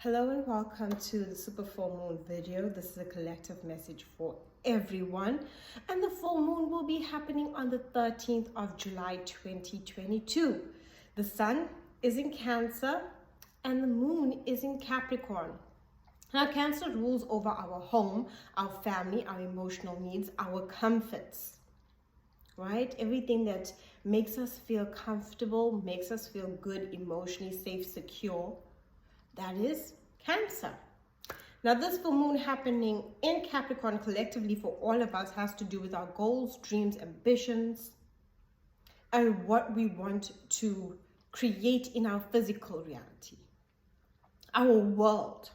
Hello and welcome to the Super Full Moon video. This is a collective message for everyone. And the full moon will be happening on the 13th of July 2022. The sun is in Cancer and the moon is in Capricorn. Now, Cancer rules over our home, our family, our emotional needs, our comforts, right? Everything that makes us feel comfortable, makes us feel good, emotionally safe, secure. That is Cancer. Now, this full moon happening in Capricorn collectively for all of us has to do with our goals, dreams, ambitions, and what we want to create in our physical reality, our world.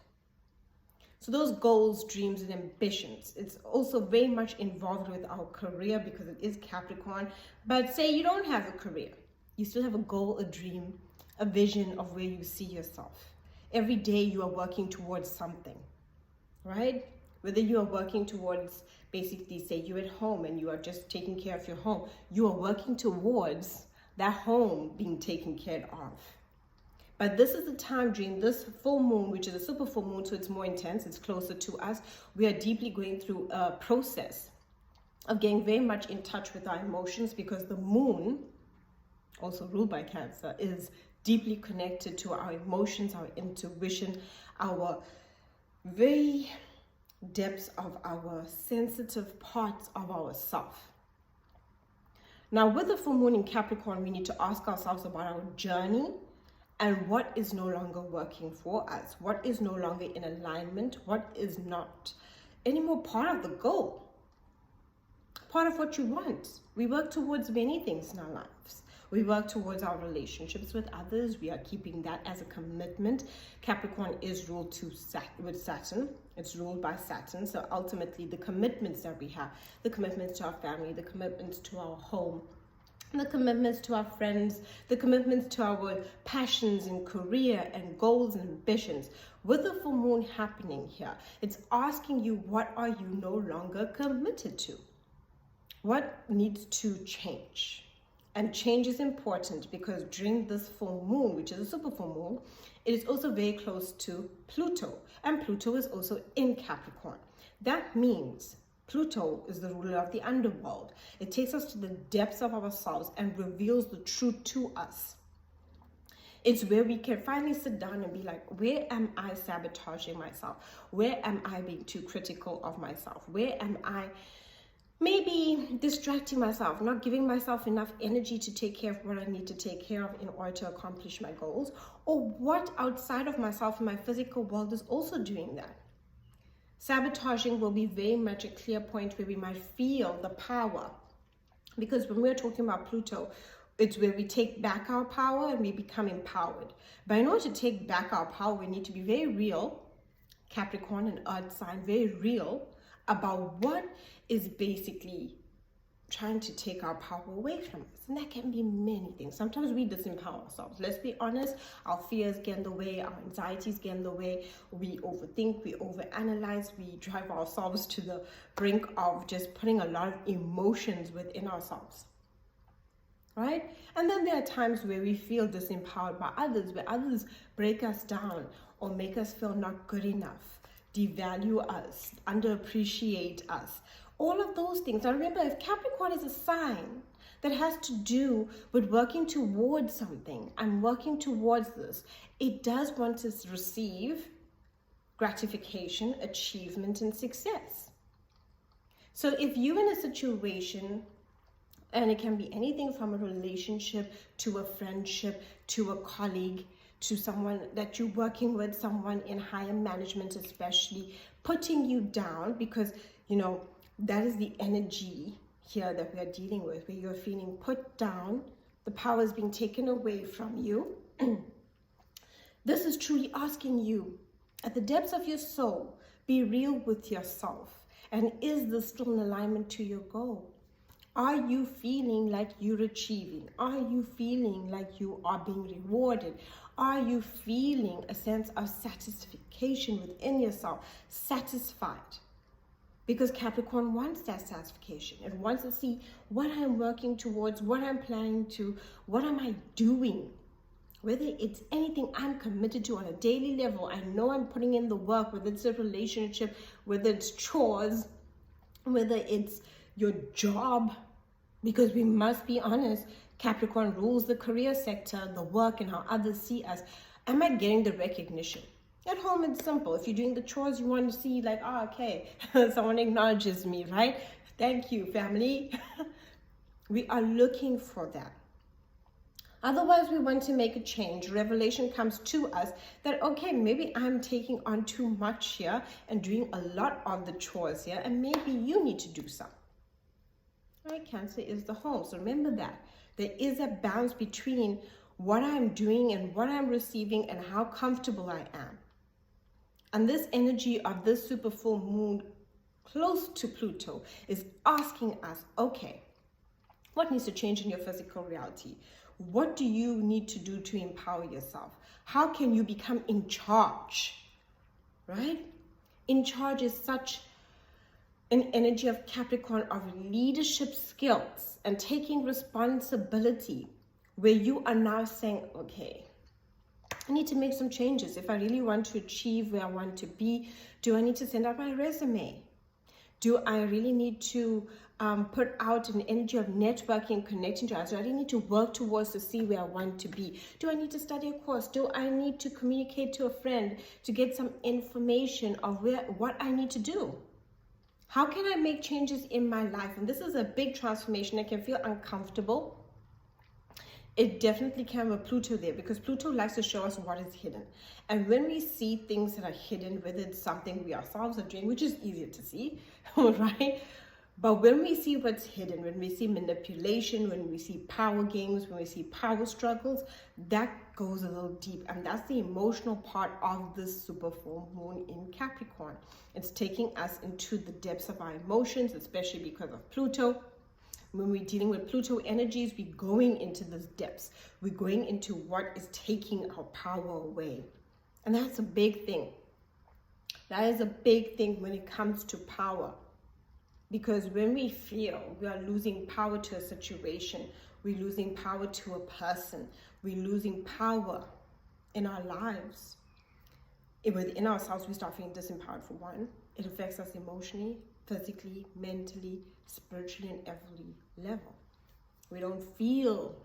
So those goals, dreams, and ambitions, it's also very much involved with our career because it is Capricorn. But say you don't have a career, you still have a goal, a dream, a vision of where you see yourself. Every day you are working towards something, right? Whether you are working towards, basically say you're at home and you are just taking care of your home, you are working towards that home being taken care of. But this is the time during this full moon, which is a super full moon, so it's more intense, it's closer to us. We are deeply going through a process of getting very much in touch with our emotions because the moon, also ruled by Cancer, is deeply connected to our emotions, our intuition, our very depths of our sensitive parts of ourself. Now, with the full moon in Capricorn, we need to ask ourselves about our journey and what is no longer working for us, what is no longer in alignment, what is not anymore part of the goal, part of what you want. We work towards many things in our lives. We work towards our relationships with others. We are keeping that as a commitment. Capricorn is ruled with Saturn. It's ruled by Saturn. So ultimately, the commitments that we have, the commitments to our family, the commitments to our home, the commitments to our friends, the commitments to our passions and career and goals and ambitions. With the full moon happening here, it's asking you, what are you no longer committed to? What needs to change? And change is important because during this full moon, which is a super full moon, it is also very close to Pluto. And Pluto is also in Capricorn. That means Pluto is the ruler of the underworld. It takes us to the depths of ourselves and reveals the truth to us. It's where we can finally sit down and be like, where am I sabotaging myself? Where am I being too critical of myself? Where am I maybe distracting myself, not giving myself enough energy to take care of what I need to take care of in order to accomplish my goals? Or what outside of myself in my physical world is also doing that? Sabotaging will be very much a clear point where we might feel the power. Because when we're talking about Pluto, it's where we take back our power and we become empowered. But in order to take back our power, we need to be very real, Capricorn and Earth sign, very real about what is basically trying to take our power away from us. And that can be many things. Sometimes we disempower ourselves. Let's be honest, our fears get in the way, our anxieties get in the way, we overthink, we overanalyze, we drive ourselves to the brink of just putting a lot of emotions within ourselves. Right? And then there are times where we feel disempowered by others, where others break us down or make us feel not good enough, devalue us, underappreciate us, all of those things. Now remember, if Capricorn is a sign that has to do with working towards something, I'm working towards this, it does want to receive gratification, achievement, and success. So if you're in a situation, and it can be anything from a relationship to a friendship to a colleague, to someone that you're working with, someone in higher management especially, putting you down because, that is the energy here that we are dealing with, where you're feeling put down, the power is being taken away from you. This is truly asking you, at the depths of your soul, be real with yourself. And is this still in alignment to your goal? Are you feeling like you're achieving? Are you feeling like you are being rewarded? Are you feeling a sense of satisfaction within yourself? Satisfied? Because Capricorn wants that satisfaction. It wants to see what I'm working towards, what I'm planning to, what am I doing whether it's anything I'm committed to on a daily level, I know I'm putting in the work, whether it's a relationship, whether it's chores, whether it's your job, because we must be honest, Capricorn rules the career sector, the work, and how others see us. Am I getting the recognition? At home, it's simple. If you're doing the chores, you want to see like, oh, okay, someone acknowledges me, right? Thank you, family. We are looking for that. Otherwise, we want to make a change. Revelation comes to us that, okay, maybe I'm taking on too much here and doing a lot of the chores here, and maybe you need to do some. Right? Cancer is the home. So remember that. There is a balance between what I'm doing and what I'm receiving and how comfortable I am. And this energy of this super full moon close to Pluto is asking us, okay, what needs to change in your physical reality? What do you need to do to empower yourself? How can you become in charge? Right? In charge is such an energy of Capricorn, of leadership skills and taking responsibility, where you are now saying, okay, I need to make some changes. If I really want to achieve where I want to be, do I need to send out my resume? Do I really need to put out an energy of networking, connecting to others? Do I really need to work towards to see where I want to be? Do I need to study a course? Do I need to communicate to a friend to get some information of what I need to do? How can I make changes in my life? And this is a big transformation. I can feel uncomfortable. It definitely can with Pluto there, because Pluto likes to show us what is hidden. And when we see things that are hidden, whether it's something we ourselves are doing, which is easier to see, right? But when we see what's hidden, when we see manipulation, when we see power games, when we see power struggles, that goes a little deep. And that's the emotional part of this super full moon in Capricorn. It's taking us into the depths of our emotions, especially because of Pluto. When we're dealing with Pluto energies, we're going into those depths. We're going into what is taking our power away. And that's a big thing. That is a big thing when it comes to power. Because when we feel we are losing power to a situation, we're losing power to a person, we're losing power in our lives, within ourselves, we start feeling disempowered for one. It affects us emotionally, physically, mentally, spiritually, and every level. We don't feel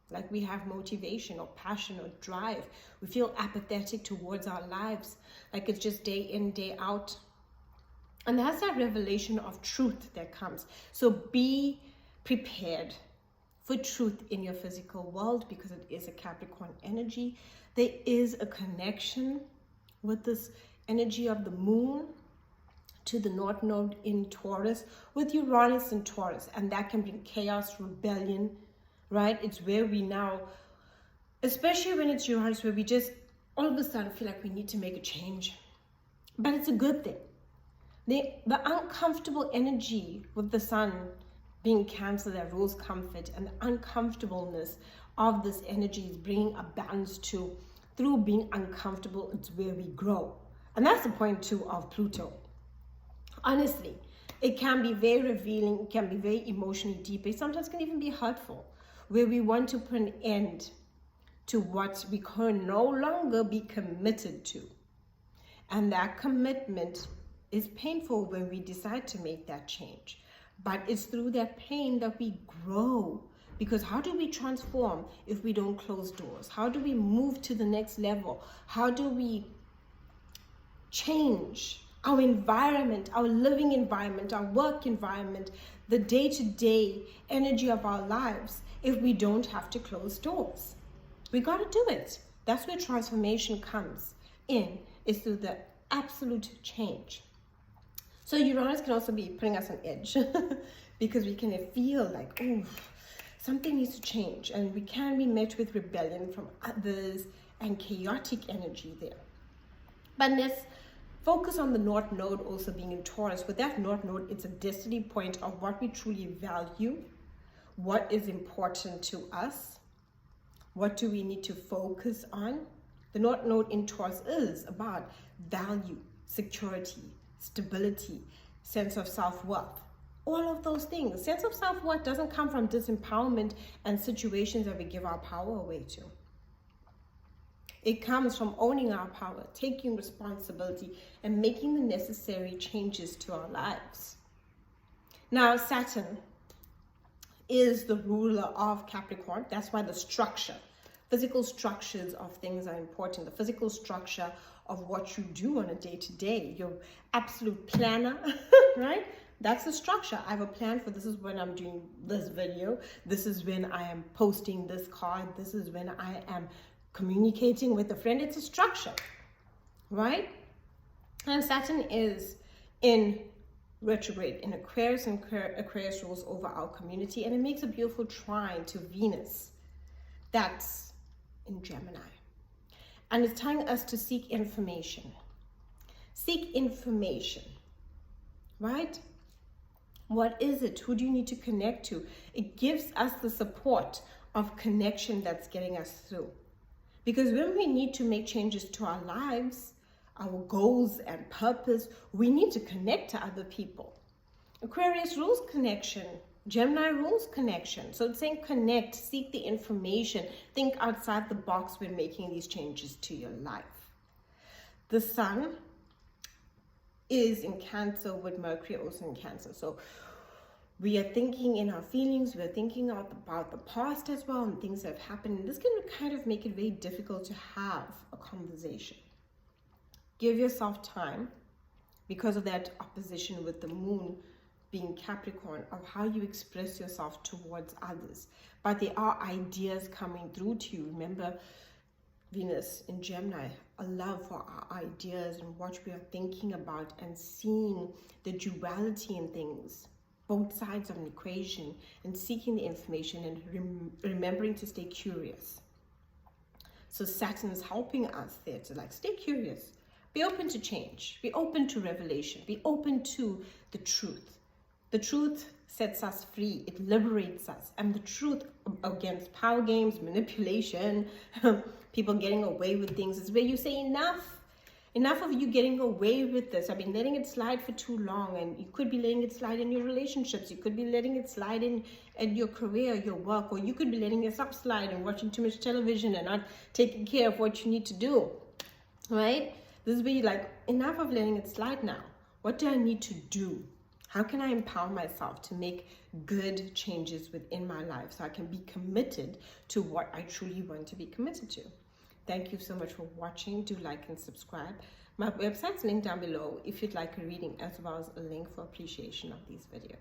like we have motivation or passion or drive. We feel apathetic towards our lives, like it's just day in, day out. And that's that revelation of truth that comes. So be prepared for truth in your physical world, because it is a Capricorn energy. There is a connection with this energy of the moon to the North Node in Taurus, with Uranus in Taurus, and that can bring chaos, rebellion, right? It's where we now, especially when it's Uranus, where we just all of a sudden feel like we need to make a change. But it's a good thing. The uncomfortable energy with the sun being Cancer that rules comfort, and the uncomfortableness of this energy is bringing a balance to, through being uncomfortable, it's where we grow. And that's the point too of Pluto. Honestly, it can be very revealing, it can be very emotionally deep, it sometimes can even be hurtful, where we want to put an end to what we can no longer be committed to. And that commitment is painful when we decide to make that change. But it's through that pain that we grow. Because how do we transform if we don't close doors? How do we move to the next level? How do we change our environment, our living environment, our work environment, the day-to-day energy of our lives, if we don't have to close doors? We got to do it. That's where transformation comes in, is through the absolute change. So Uranus can also be putting us on edge because we can feel like, oh, something needs to change, and we can be met with rebellion from others and chaotic energy there. But let's focus on the North Node also being in Taurus. With that North Node, it's a destiny point of what we truly value, what is important to us, what do we need to focus on. The North Node in Taurus is about value, security, stability, sense of self-worth. All of those things. Sense of self-worth doesn't come from disempowerment and situations that we give our power away to. It comes from owning our power, taking responsibility, and making the necessary changes to our lives. Now, Saturn is the ruler of Capricorn. That's why the structure, physical structures of things are important. The physical structure of what you do on a day-to-day, your absolute planner, right? That's the structure. I have a plan for this is when I'm doing this video. This is when I am posting this card. This is when I am communicating with a friend. It's a structure, right? And Saturn is in retrograde in Aquarius, and Aquarius rules over our community, and it makes a beautiful trine to Venus. That's in Gemini. And it's telling us to seek information. Seek information, right? What is it? Who do you need to connect to? It gives us the support of connection that's getting us through. Because when we need to make changes to our lives, our goals and purpose, we need to connect to other people. Aquarius rules connection. Gemini rules connection. So it's saying connect, seek the information, think outside the box when making these changes to your life. The Sun is in Cancer with Mercury also in Cancer. So we are thinking in our feelings, we're thinking about the past as well and things that have happened. And this can kind of make it very difficult to have a conversation. Give yourself time because of that opposition with the moon being Capricorn of how you express yourself towards others. But there are ideas coming through to you. Remember, Venus in Gemini, a love for our ideas and what we are thinking about and seeing the duality in things, both sides of an equation, and seeking the information and remembering to stay curious. So Saturn is helping us there to stay curious. Be open to change. Be open to revelation. Be open to the truth. The truth sets us free. It liberates us. And the truth against power games, manipulation, people getting away with things is where you say enough. Enough of you getting away with this. I've been letting it slide for too long, and you could be letting it slide in your relationships. You could be letting it slide in your career, your work, or you could be letting yourself slide and watching too much television and not taking care of what you need to do, right? This is where you're like, enough of letting it slide now. What do I need to do? How can I empower myself to make good changes within my life so I can be committed to what I truly want to be committed to? Thank you so much for watching. Do like and subscribe. My website's linked down below if you'd like a reading, as well as a link for appreciation of these videos.